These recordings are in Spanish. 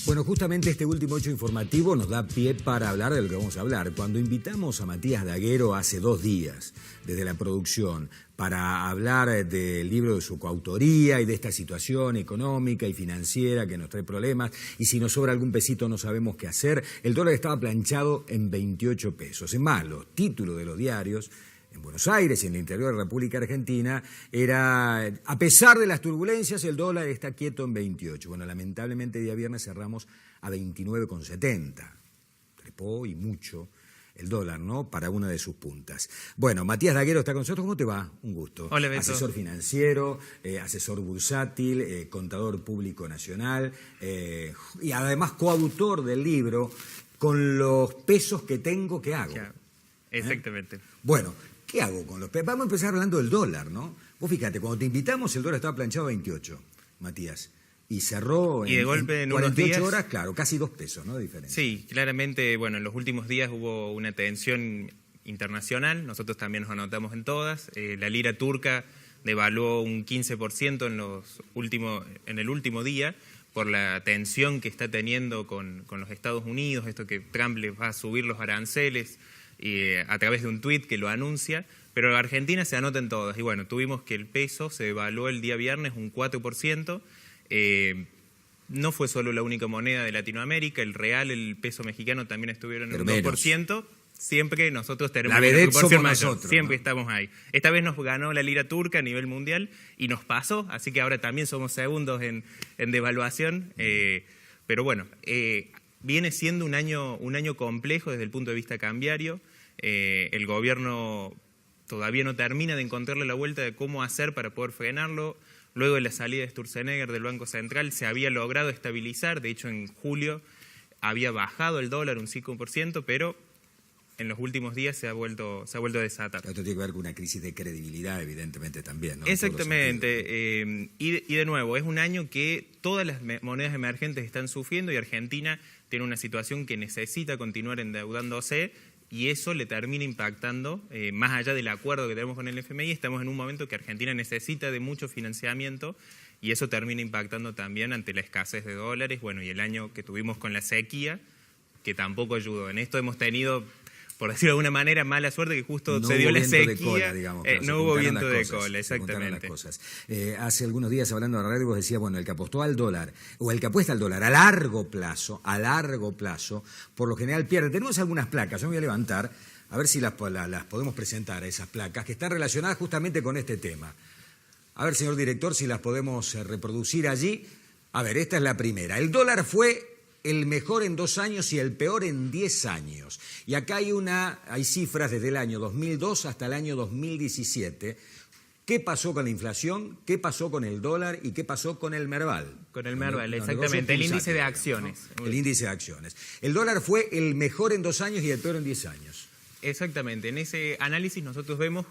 Bueno, justamente este último hecho informativo nos da pie para hablar de lo que vamos a hablar. Cuando invitamos a Matías Daguero hace 2 días, desde la producción, para hablar del libro de su coautoría y de esta situación económica y financiera que nos trae problemas, y si nos sobra algún pesito no sabemos qué hacer, el dólar estaba planchado en 28 pesos. Es más, los títulos de los diarios en Buenos Aires y en el interior de la República Argentina, a pesar de las turbulencias, el dólar está quieto en 28. Bueno, lamentablemente día viernes cerramos a 29,70. Trepó y mucho el dólar, ¿no?, para una de sus puntas. Bueno, Matías Daguero está con nosotros. ¿Cómo te va? Un gusto. Hola, Beto. Asesor financiero, asesor bursátil, contador público nacional y además coautor del libro Con los pesos que tengo, ¿qué hago? Exactamente. Bueno, ¿qué hago con los pesos? Vamos a empezar hablando del dólar, ¿no? Vos fíjate, cuando te invitamos el dólar estaba planchado a 28, Matías, y cerró y de golpe en 48 unos días, horas, claro, casi 2 pesos, ¿no? De diferencia. Sí, claramente, bueno, en los últimos días hubo una tensión internacional, nosotros también nos anotamos en todas. La lira turca devaluó un 15% en el último día por la tensión que está teniendo con los Estados Unidos, esto que Trump les va a subir los aranceles a través de un tuit que lo anuncia, pero Argentina se anota en todas. Y bueno, tuvimos que el peso se devaluó el día viernes un 4%. No fue solo la única moneda de Latinoamérica, el real, el peso mexicano también estuvieron en un 2%. Siempre nosotros tenemos una proporción mayor, nosotros, siempre, ¿no?, estamos ahí. Esta vez nos ganó la lira turca a nivel mundial y nos pasó, así que ahora también somos segundos en devaluación. Pero bueno, viene siendo un año complejo desde el punto de vista cambiario. El gobierno todavía no termina de encontrarle la vuelta de cómo hacer para poder frenarlo. Luego de la salida de Sturzenegger del Banco Central se había logrado estabilizar, de hecho en julio había bajado el dólar un 5%, pero en los últimos días se ha vuelto a desatar. Esto tiene que ver con una crisis de credibilidad, evidentemente, también, ¿no? Exactamente. Y de nuevo, es un año que todas las monedas emergentes están sufriendo y Argentina tiene una situación que necesita continuar endeudándose y eso le termina impactando, más allá del acuerdo que tenemos con el FMI, estamos en un momento que Argentina necesita de mucho financiamiento y eso termina impactando también ante la escasez de dólares, bueno, y el año que tuvimos con la sequía, que tampoco ayudó. En esto hemos tenido, por decirlo de alguna manera, mala suerte que justo no se dio la sequía, cola, digamos, no hubo viento de cola, exactamente. Hace algunos días hablando de la radio vos decías, bueno, el que apostó al dólar, o el que apuesta al dólar a largo plazo, por lo general pierde. Tenemos algunas placas, yo me voy a levantar, a ver si las podemos presentar, esas placas, que están relacionadas justamente con este tema. A ver, señor director, si las podemos reproducir allí. A ver, esta es la primera. El dólar fue el mejor en 2 años y el peor en 10 años. Y acá hay cifras desde el año 2002 hasta el año 2017. ¿Qué pasó con la inflación? ¿Qué pasó con el dólar? ¿Y qué pasó con el Merval? Con el Merval, exactamente, el índice de acciones. ¿No? El índice de acciones. El dólar fue el mejor en 2 años y el peor en 10 años. Exactamente. En ese análisis nosotros vemos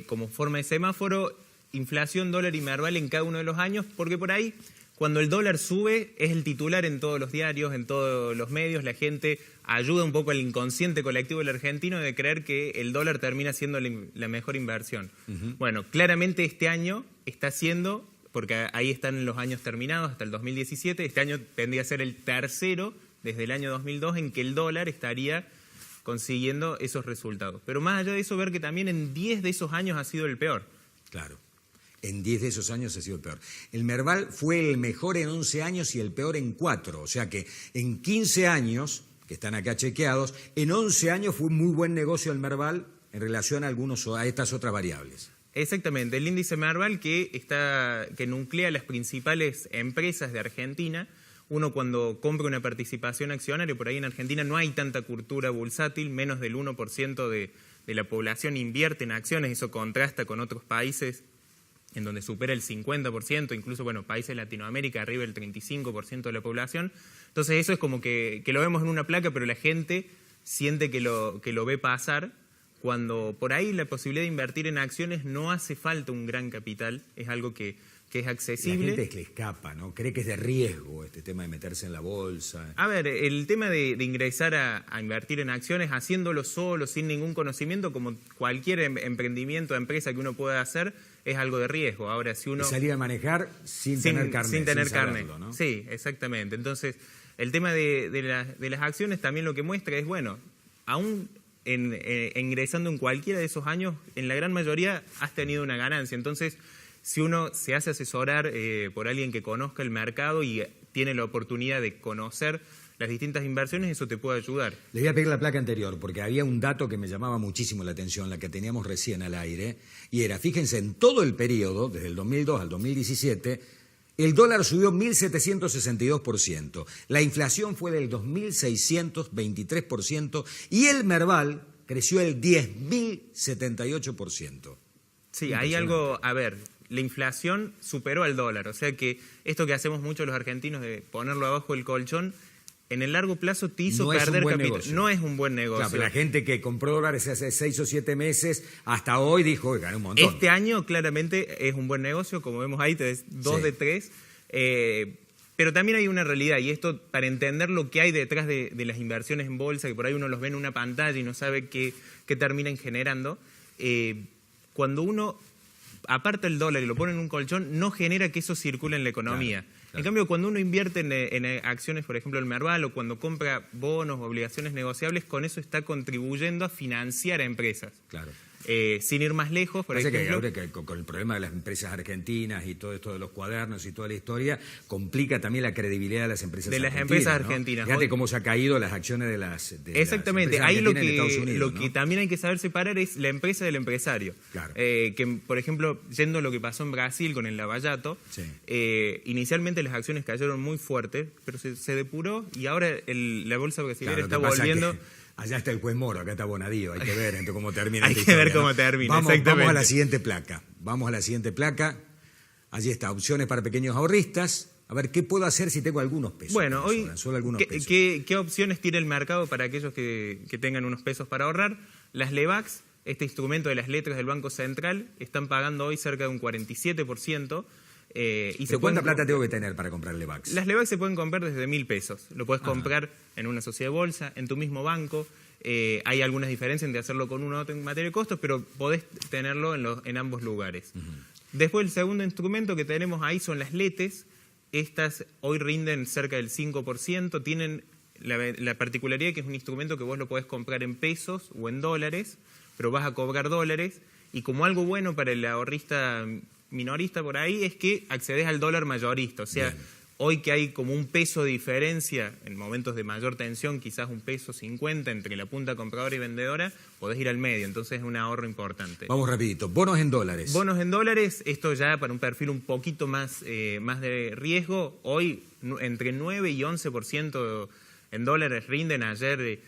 como forma de semáforo inflación, dólar y Merval en cada uno de los años, porque por ahí, cuando el dólar sube, es el titular en todos los diarios, en todos los medios. La gente ayuda un poco al inconsciente colectivo del argentino de creer que el dólar termina siendo la mejor inversión. Bueno, claramente este año está siendo, porque ahí están los años terminados hasta el 2017, este año tendría a ser el tercero desde el año 2002 en que el dólar estaría consiguiendo esos resultados. Pero más allá de eso, ver que también en 10 de esos años ha sido el peor. Claro. En 10 de esos años ha sido el peor. El Merval fue el mejor en 11 años y el peor en 4. O sea que en 15 años, que están acá chequeados, en 11 años fue un muy buen negocio el Merval en relación a estas otras variables. Exactamente. El índice Merval que nuclea las principales empresas de Argentina. Uno cuando compra una participación accionaria, por ahí en Argentina no hay tanta cultura bursátil, menos del 1% de la población invierte en acciones. Eso contrasta con otros países en donde supera el 50%, incluso, bueno, países de Latinoamérica arriba del 35% de la población. Entonces eso es como que lo vemos en una placa, pero la gente siente que lo ve pasar, cuando por ahí la posibilidad de invertir en acciones no hace falta un gran capital, es algo que es accesible. La gente es que le escapa, ¿no? Cree que es de riesgo este tema de meterse en la bolsa. A ver, el tema de ingresar a invertir en acciones, haciéndolo solo, sin ningún conocimiento, como cualquier emprendimiento, empresa que uno pueda hacer, es algo de riesgo. Ahora, si uno... Y salir a manejar sin tener carnet. Sin tener carnet, saberlo, ¿no? Sí, exactamente. Entonces, el tema de las acciones también lo que muestra es, bueno, aún ingresando en cualquiera de esos años, en la gran mayoría has tenido una ganancia. Entonces, si uno se hace asesorar por alguien que conozca el mercado y tiene la oportunidad de conocer las distintas inversiones, eso te puede ayudar. Les voy a pedir la placa anterior, porque había un dato que me llamaba muchísimo la atención, la que teníamos recién al aire, y era, fíjense, en todo el periodo, desde el 2002 al 2017, el dólar subió 1.762%, la inflación fue del 2.623% y el Merval creció el 10.078%. Sí, hay algo, a ver, la inflación superó al dólar, o sea que esto que hacemos mucho los argentinos de ponerlo abajo del colchón, en el largo plazo te hizo perder capital. No es un buen negocio. Claro, pero la gente que compró dólares hace 6 o 7 meses, hasta hoy dijo que gané un montón. Este año claramente es un buen negocio, como vemos ahí, te des 2 de 3. Pero también hay una realidad, y esto para entender lo que hay detrás de las inversiones en bolsa, que por ahí uno los ve en una pantalla y no sabe qué terminan generando. Cuando uno aparta el dólar y lo pone en un colchón, no genera que eso circule en la economía. Claro. En cambio, cuando uno invierte en acciones, por ejemplo, el Merval, o cuando compra bonos o obligaciones negociables, con eso está contribuyendo a financiar a empresas. Claro. Sin ir más lejos, por ejemplo... Que ahora que con el problema de las empresas argentinas y todo esto de los cuadernos y toda la historia, complica también la credibilidad de las empresas argentinas. De las empresas argentinas. Fíjate cómo se ha caído las acciones de las exactamente. Las ahí lo que también hay que saber separar es la empresa del empresario. Claro. Que, por ejemplo, yendo a lo que pasó en Brasil con el Lavallato, sí. Inicialmente las acciones cayeron muy fuerte, pero se depuró y ahora la bolsa brasileña está volviendo... Allá está el juez Moro, acá está Bonadío, hay que ver entonces cómo termina. Hay que ver cómo termina, vamos a la siguiente placa. Allí está, opciones para pequeños ahorristas. A ver, ¿qué puedo hacer si tengo algunos pesos? Bueno, hoy, solo algunos pesos. ¿Qué opciones tiene el mercado para aquellos que tengan unos pesos para ahorrar? Las LEVAX, este instrumento de las letras del Banco Central, están pagando hoy cerca de un 47%. ¿Cuánta plata tengo que tener para comprar LEVAX? Las LEVAX se pueden comprar desde 1.000 pesos. Lo puedes comprar en una sociedad de bolsa, en tu mismo banco. Hay algunas diferencias entre hacerlo con uno u otro en materia de costos, pero podés tenerlo en ambos lugares. Después, el segundo instrumento que tenemos ahí son las LETES. Estas hoy rinden cerca del 5%. Tienen la particularidad que es un instrumento que vos lo podés comprar en pesos o en dólares, pero vas a cobrar dólares. Y como algo bueno para el ahorrista minorista por ahí es que accedes al dólar mayorista, o sea, hoy que hay como un peso de diferencia, en momentos de mayor tensión, quizás un peso 50 entre la punta compradora y vendedora, podés ir al medio, entonces es un ahorro importante. Vamos rapidito, bonos en dólares. Bonos en dólares, esto ya para un perfil un poquito más de riesgo, hoy entre 9 y 11% en dólares rinden. Ayer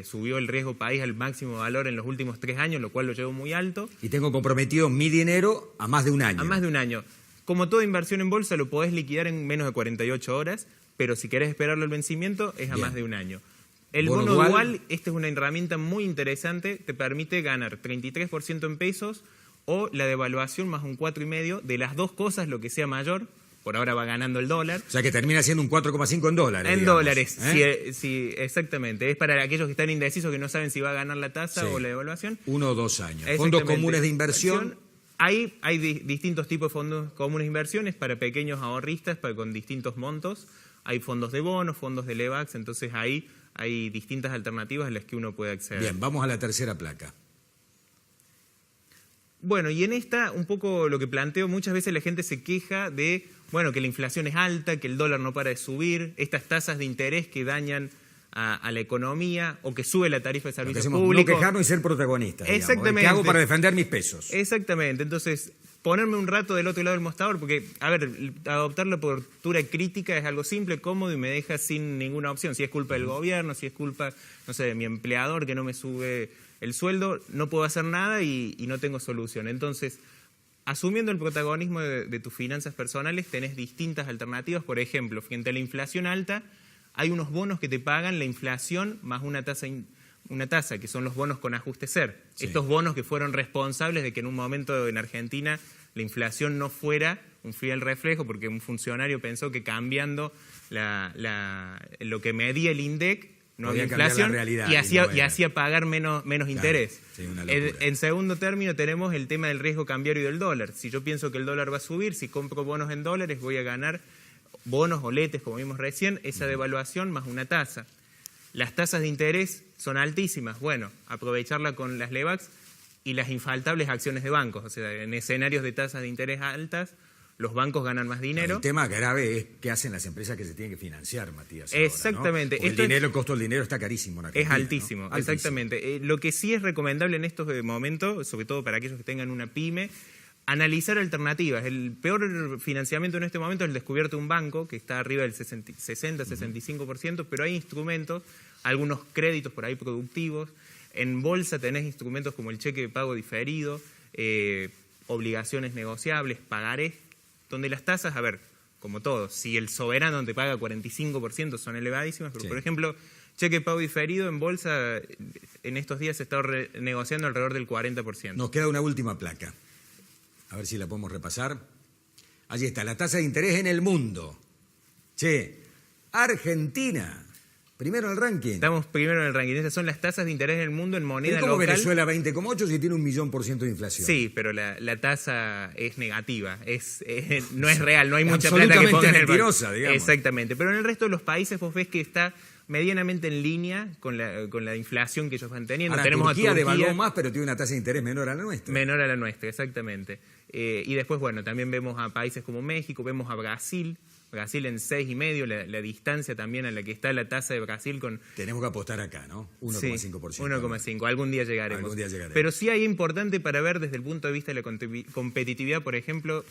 subió el riesgo país al máximo valor en los últimos 3 años, lo cual lo llevó muy alto. Y tengo comprometido mi dinero a más de un año. A más de un año. Como toda inversión en bolsa, lo podés liquidar en menos de 48 horas, pero si querés esperarlo el vencimiento, es a más de un año. El bono dual, esta es una herramienta muy interesante, te permite ganar 33% en pesos o la devaluación más un 4,5%, de las dos cosas, lo que sea mayor. Por ahora va ganando el dólar. O sea que termina siendo un 4,5 en dólares. En dólares, sí, exactamente. Es para aquellos que están indecisos, que no saben si va a ganar la tasa o la devaluación. 1 o 2 años. Fondos comunes de inversión. Hay distintos tipos de fondos comunes de inversiones para pequeños ahorristas con distintos montos. Hay fondos de bonos, fondos de LEVAX, entonces ahí hay distintas alternativas a las que uno puede acceder. Bien, vamos a la tercera placa. Bueno, y en esta, un poco lo que planteo, muchas veces la gente se queja de, bueno, que la inflación es alta, que el dólar no para de subir, estas tasas de interés que dañan a la economía o que sube la tarifa de servicios públicos. No quejarnos y ser protagonistas. Exactamente. ¿Qué hago para defender mis pesos? Exactamente. Entonces, ponerme un rato del otro lado del mostrador, porque, a ver, adoptar la postura crítica es algo simple, cómodo y me deja sin ninguna opción. Si es culpa del gobierno, si es culpa, no sé, de mi empleador que no me sube el sueldo, no puedo hacer nada y no tengo solución. Entonces, asumiendo el protagonismo de tus finanzas personales, tenés distintas alternativas. Por ejemplo, frente a la inflación alta, hay unos bonos que te pagan la inflación más una tasa, que son los bonos con ajuste SER. Sí. Estos bonos que fueron responsables de que en un momento en Argentina la inflación no fuera un fiel reflejo, porque un funcionario pensó que cambiando lo que medía el INDEC no Podía había cambiar inflación, la realidad, y hacía pagar menos interés. Sí, una locura. En segundo término tenemos el tema del riesgo cambiario del dólar. Si yo pienso que el dólar va a subir, si compro bonos en dólares, voy a ganar bonos o letes, como vimos recién, esa devaluación más una tasa. Las tasas de interés son altísimas. Bueno, aprovecharla con las LEVAX y las infaltables acciones de bancos. O sea, en escenarios de tasas de interés altas, los bancos ganan más dinero. El tema grave es qué hacen las empresas que se tienen que financiar, Matías. Exactamente. Ahora, ¿no? El costo del dinero está carísimo en Argentina, es altísimo, ¿no? Exactamente. Lo que sí es recomendable en estos momentos, sobre todo para aquellos que tengan una pyme, analizar alternativas. El peor financiamiento en este momento es el descubierto de un banco, que está arriba del 60-65%, pero hay instrumentos, algunos créditos por ahí productivos. En bolsa tenés instrumentos como el cheque de pago diferido, obligaciones negociables, pagarés, donde las tasas, a ver, como todo, si el soberano te paga 45% son elevadísimas, pero por ejemplo, cheque de pago diferido en bolsa en estos días se está negociando alrededor del 40%. Nos queda una última placa. A ver si la podemos repasar. Allí está, la tasa de interés en el mundo. Argentina, primero en el ranking. Estamos primero en el ranking. Esas son las tasas de interés en el mundo en moneda ¿Es como local? Venezuela 20,8 si tiene 1.000.000% de inflación? Sí, pero la tasa es negativa. No es real, no hay mucha plata que pongan en el mentirosa, digamos. Exactamente. Pero en el resto de los países vos ves que está medianamente en línea con la inflación que ellos van teniendo. Ahora, Tenemos Turquía a Turquía devaluó más, pero tiene una tasa de interés menor a la nuestra. Menor a la nuestra, exactamente. Y después, bueno, también vemos a países como México, vemos a Brasil en 6,5, la distancia también a la que está la tasa de Brasil con... Tenemos que apostar acá, ¿no? 1,5%. Sí, 1,5, algún día llegaremos. Algún día llegaremos. Pero sí hay importante para ver desde el punto de vista de la competitividad, por ejemplo,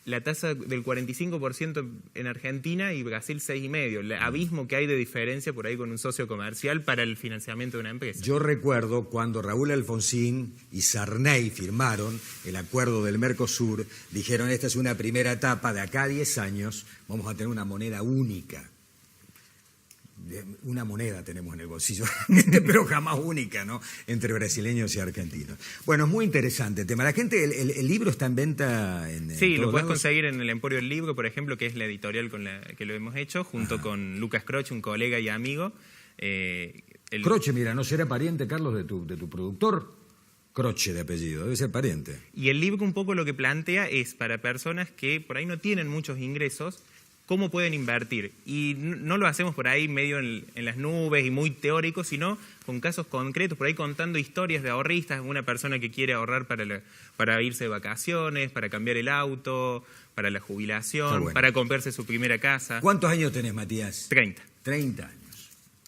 la tasa del 45% en Argentina y Brasil 6,5, el abismo que hay de diferencia por ahí con un socio comercial para el financiamiento de una empresa. Yo recuerdo cuando Raúl Alfonsín y Sarney firmaron el acuerdo del Mercosur, dijeron esta es una primera etapa, de acá a 10 años vamos a tener una moneda única. Una moneda tenemos en el bolsillo, pero jamás única, ¿no? Entre brasileños y argentinos. Bueno, es muy interesante el tema. La gente, el libro está en venta en Sí, todos lo puedes lados. conseguir en el Emporio del Libro, por ejemplo, que es la editorial con la que lo hemos hecho, junto con Lucas Croce, un colega y amigo. Croce, mira, ¿no será pariente, Carlos, de tu productor? Croce de apellido, debe ser pariente. Y el libro un poco lo que plantea es para personas que por ahí no tienen muchos ingresos, cómo pueden invertir. Y no lo hacemos por ahí medio en las nubes y muy teórico, sino con casos concretos, por ahí contando historias de ahorristas, una persona que quiere ahorrar para irse de vacaciones, para cambiar el auto, para la jubilación, bueno, para comprarse su primera casa. ¿Cuántos años tenés, Matías? 30. 30 años.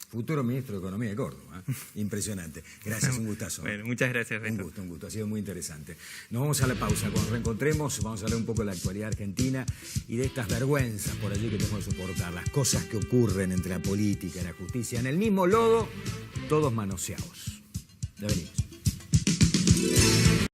Futuro ministro de Economía de Córdoba. Impresionante. Gracias, un gustazo. Bueno, muchas gracias, Beto. Un gusto. Ha sido muy interesante. Nos vamos a la pausa. Cuando nos reencontremos vamos a hablar un poco de la actualidad argentina y de estas vergüenzas por allí que tenemos que soportar. Las cosas que ocurren entre la política y la justicia. En el mismo lodo, todos manoseados. Ya venimos.